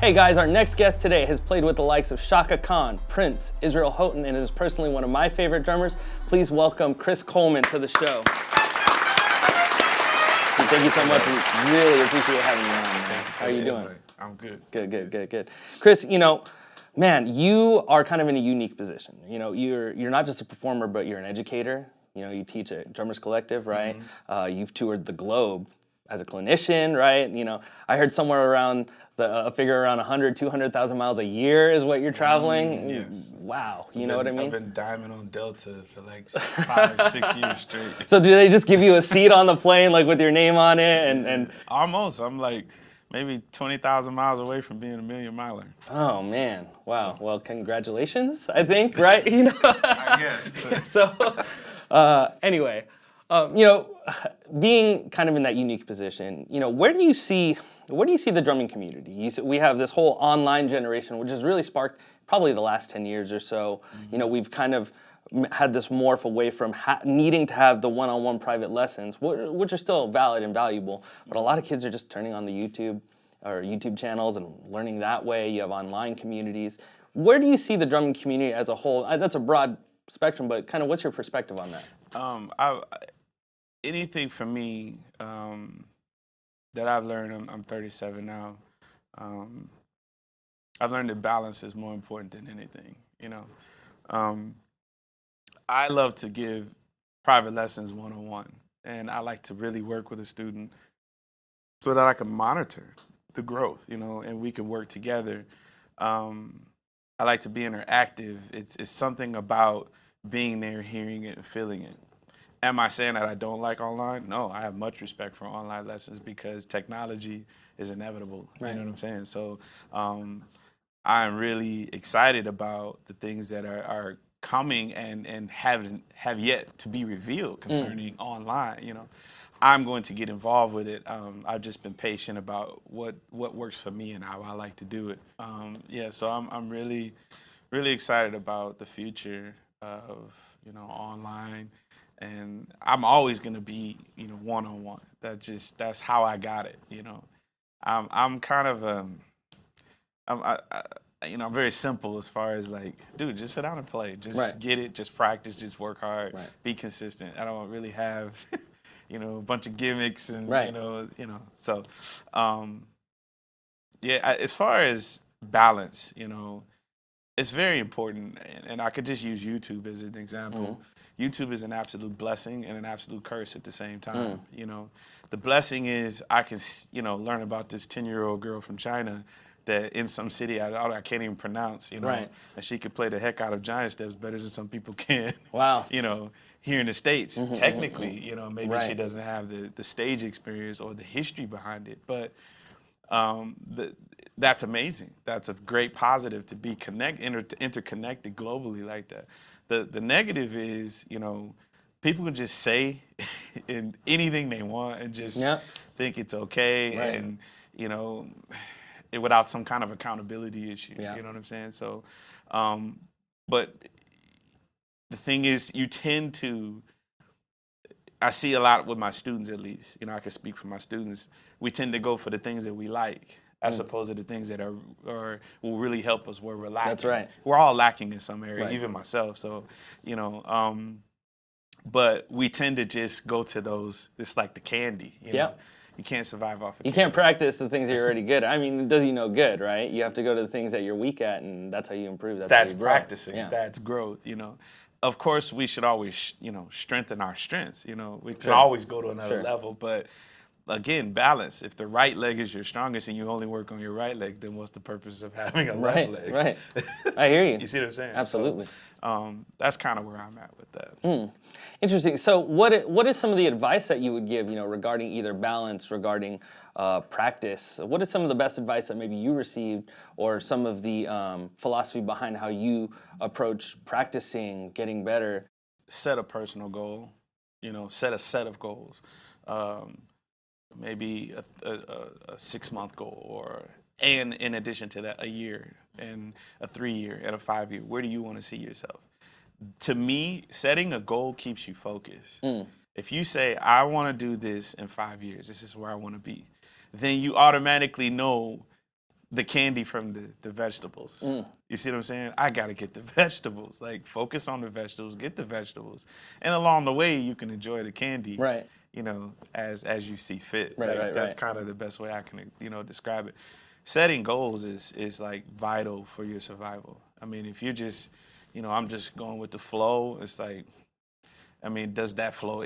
Hey guys, our next guest today has played with the likes of Shaka Khan, Prince, Israel Houghton, and is personally one of my favorite drummers. Please welcome Chris Coleman to the show. Thank you so much. We really appreciate having you on, man. How are you doing? I'm good. Good. Chris, man, you are kind of in a unique position. You're not just a performer, but you're an educator. You teach at Drummers Collective, right? Mm-hmm. You've toured the globe as a clinician, right? I heard somewhere around a figure around 100, 200,000 miles a year is what you're traveling. Yes. Wow. You know what I mean? I've been diamond on Delta for like 5-6 years straight. So do they just give you a seat on the plane, like with your name on it? And almost. I'm like maybe 20,000 miles away from being a million miler. Oh man. Wow. Well, congratulations, I think, right? I guess. So, anyway, being kind of in that unique position, where do you see the drumming community? We have this whole online generation, which has really sparked probably the last 10 years or so. Mm-hmm. We've kind of had this morph away from needing to have the one-on-one private lessons, which are still valid and valuable, but a lot of kids are just turning on the YouTube channels and learning that way. You have online communities. Where do you see the drumming community as a whole? That's a broad spectrum, but kind of what's your perspective on that? Anything for me that I've learned, I'm 37 now, I've learned that balance is more important than anything, I love to give private lessons one-on-one, and I like to really work with a student so that I can monitor the growth, and we can work together. I like to be interactive. It's something about being there, hearing it, and feeling it. Am I saying that I don't like online? No, I have much respect for online lessons because technology is inevitable. Right. You know what I'm saying? So I'm really excited about the things that are coming and have yet to be revealed concerning online. I'm going to get involved with it. I've just been patient about what works for me and how I like to do it. So I'm really, really excited about the future of online. And I'm always gonna be, one-on-one. That's how I got it. I'm kind of I'm very simple as far as like, dude, just sit down and play. Just get it. Just practice. Just work hard. Right. Be consistent. I don't really have, a bunch of gimmicks and So, as far as balance, it's very important. And I could just use YouTube as an example. Mm-hmm. YouTube is an absolute blessing and an absolute curse at the same time. The blessing is I can, learn about this 10-year-old girl from China that in some city I can't even pronounce, and she could play the heck out of giant steps better than some people can. Wow. Here in the States, technically, maybe she doesn't have the stage experience or the history behind it, but that's amazing. That's a great positive to be interconnected globally like that. The negative is, people can just say anything they want and just think it's okay, and without some kind of accountability issue. Yeah. You know what I'm saying? So, but the thing is, I see a lot with my students at least. I can speak for my students. We tend to go for the things that we like, as opposed to the things that will really help us where we're lacking. That's right. We're all lacking in some area, even myself. So, but we tend to just go to those. It's like the candy. You can't survive off of You can't practice the things that you're already good at. I mean, it does you no good, right? You have to go to the things that you're weak at, and that's how you improve. That's how you grow. Practicing. Yeah. That's growth, Of course, we should always, strengthen our strengths. We can always go to another level, but again, balance. If the right leg is your strongest and you only work on your right leg, then what's the purpose of having a left leg? Right. I hear you. You see what I'm saying? Absolutely. So, that's kind of where I'm at with that. Interesting. So what is some of the advice that you would give, regarding either balance, regarding practice? What is some of the best advice that maybe you received, or some of the philosophy behind how you approach practicing, getting better? Set a personal goal, set a set of goals. Maybe a 6-month goal, and in addition to that, a year and a 3-year and a 5-year. Where do you want to see yourself? To me, setting a goal keeps you focused. If you say, I want to do this in 5 years, this is where I want to be, then you automatically know the candy from the vegetables. You see what I'm saying? I got to get the vegetables. Like, focus on the vegetables, get the vegetables. And along the way, you can enjoy the candy, Right. you know, as you see fit. Right, like, right, that's right. kind of the best way I can, you know, describe it. Setting goals is like vital for your survival. I mean, if you're just, you know, I'm just going with the flow, it's like, I mean, is that flow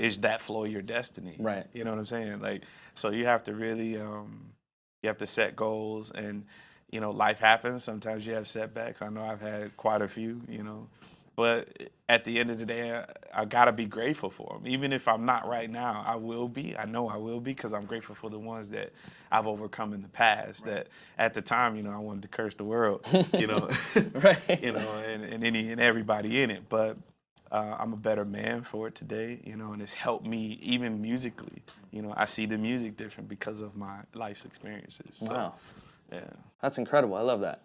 your destiny? Right. You know what I'm saying? Like, so you have to really, you have to set goals, and, you know, life happens. Sometimes you have setbacks. I know I've had quite a few, you know, but at the end of the day, I gotta be grateful for them. Even if I'm not right now, I will be. I know I will be, because I'm grateful for the ones that I've overcome in the past. Right. That at the time, you know, I wanted to curse the world, you know, Right. you know, and everybody in it. But I'm a better man for it today, you know, and it's helped me even musically. You know, I see the music different because of my life's experiences. So, Wow. yeah. That's incredible. I love that.